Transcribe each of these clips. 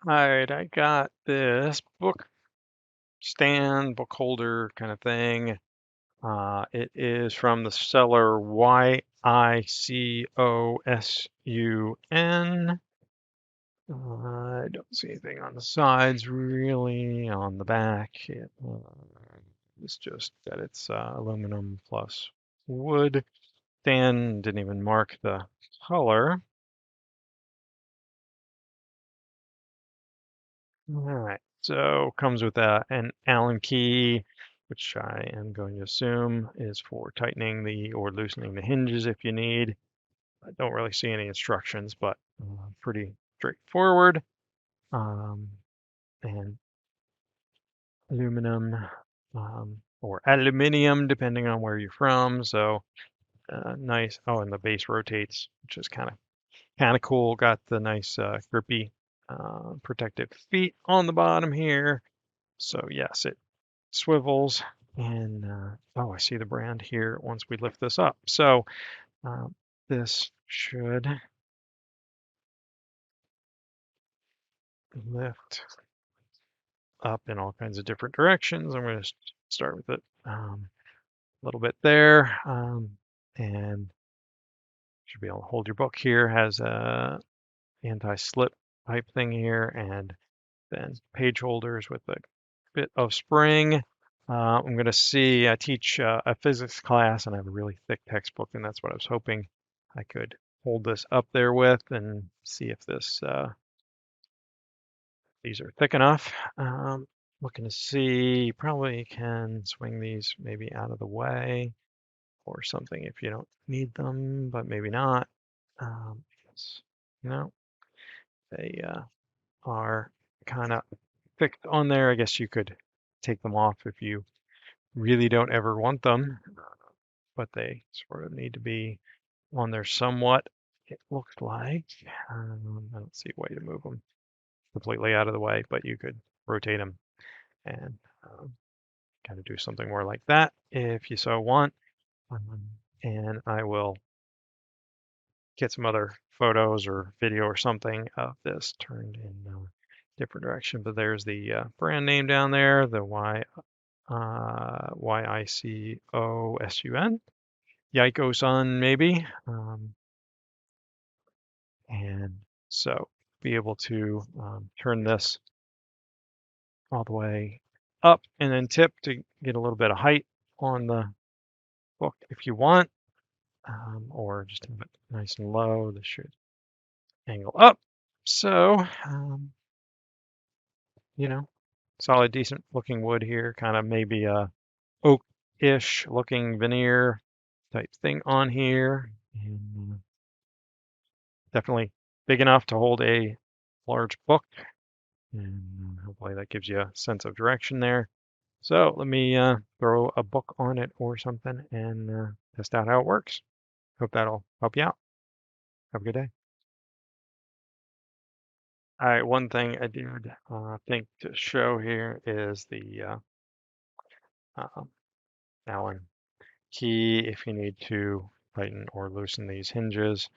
Alright, I got this book stand, book holder kind of thing. It is from the seller Yicosun. I don't see anything on the sides really. On the back, it's just that it's aluminum plus wood. Stand didn't even mark the color. All right, so comes with an Allen key, which I am going to assume is for tightening or loosening the hinges if you need. I don't really see any instructions, but pretty straightforward. Um, and aluminum or aluminium, depending on where you're from. So nice. Oh, and the base rotates, which is kind of cool. Got the nice grippy protective feet on the bottom here. So yes, it swivels and oh, I see the brand here once we lift this up. So this should lift up in all kinds of different directions. I'm going to start with it a little bit there, and should be able to hold your book here. Has a anti-slip type thing here, and then page holders with a bit of spring. I'm going to see, I teach a physics class and I have a really thick textbook, and that's what I was hoping I could hold this up there with and see if these are thick enough. Looking to see, you probably can swing these maybe out of the way or something if you don't need them, but maybe not. Yes. No, they are kind of fixed on there. I guess you could take them off if you really don't ever want them, but they sort of need to be on there somewhat. It looks like I don't see a way to move them completely out of the way, but you could rotate them and kind of do something more like that if you so want. And I will get some other photos or video or something of this turned in a different direction. But there's the brand name down there, the Yicosun, Yicosun maybe. And so be able to turn this all the way up and then tip to get a little bit of height on the book if you want, or just have it nice and low. This should angle up. So, you know, solid, decent looking wood here, kind of maybe a oak-ish looking veneer type thing on here. And definitely big enough to hold a large book. And hopefully that gives you a sense of direction there. So let me throw a book on it or something and test out how it works. Hope that'll help you out. Have a good day. All right, one thing I did think to show here is the Allen key if you need to tighten or loosen these hinges.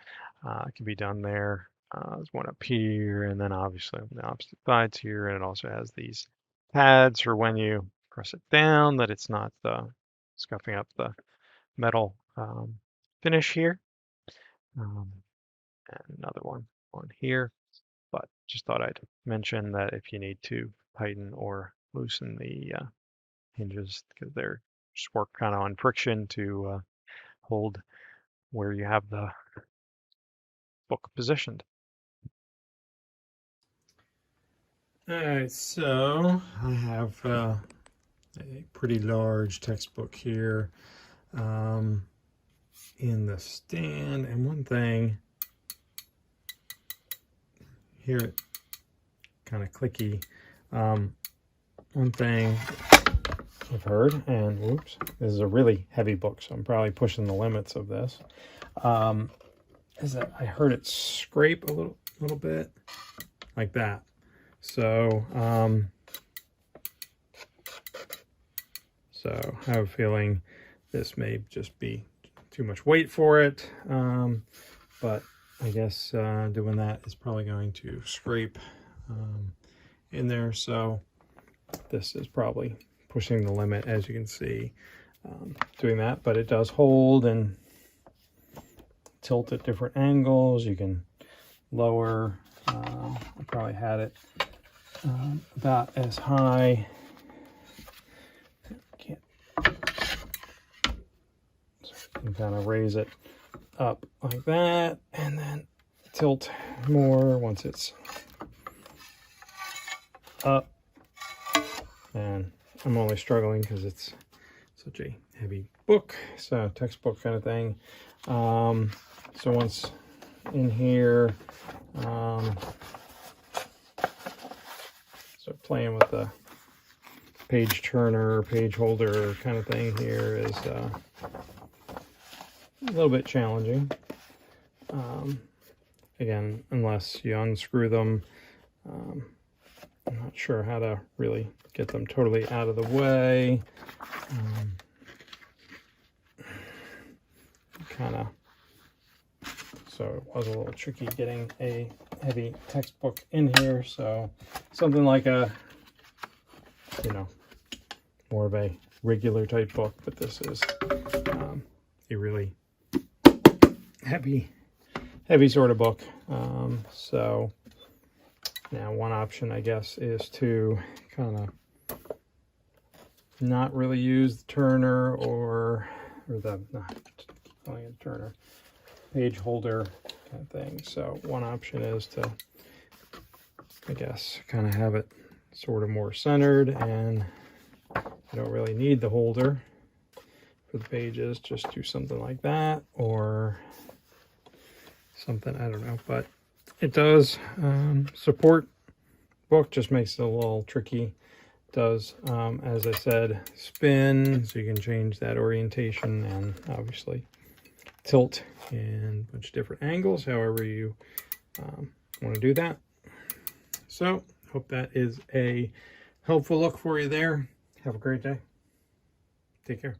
It can be done there. There's one up here, and then obviously on the opposite sides here, and it also has these pads for when you press it down that it's not scuffing up the metal finish here. And another one on here, but just thought I'd mention that if you need to tighten or loosen the hinges, because they're just work kind of on friction to hold where you have the book positioned. All right, so I have a pretty large textbook here in the stand, and one thing here, it kind of clicky. One thing I've heard, and whoops, this is a really heavy book, so I'm probably pushing the limits of this. Is that I heard it scrape a little bit like that. So, so I have a feeling this may just be too much weight for it, but I guess doing that is probably going to scrape in there. So this is probably pushing the limit, as you can see, doing that. But it does hold and tilt at different angles. You can lower. I probably had it about as high. Can't. So you can kind of raise it up like that, and then tilt more once it's up. And I'm only struggling because it's such a heavy book, so textbook kind of thing. So once in here, so playing with the page turner, page holder kind of thing here is a little bit challenging. Again, unless you unscrew them, I'm not sure how to really get them totally out of the way. So it was a little tricky getting a heavy textbook in here. So something like a, more of a regular type book, but this is a really heavy sort of book. So now one option, I guess, is to kind of not really use the turner or the, calling it turner, page holder kind of thing. So one option is to, I guess, kind of have it sort of more centered, and you don't really need the holder for the pages. Just do something like that, or something, I don't know, but it does support book, just makes it a little tricky. It does, as I said, spin, so you can change that orientation, and obviously tilt in a bunch of different angles, however you want to do that. So hope that is a helpful look for you there. Have a great day. Take care.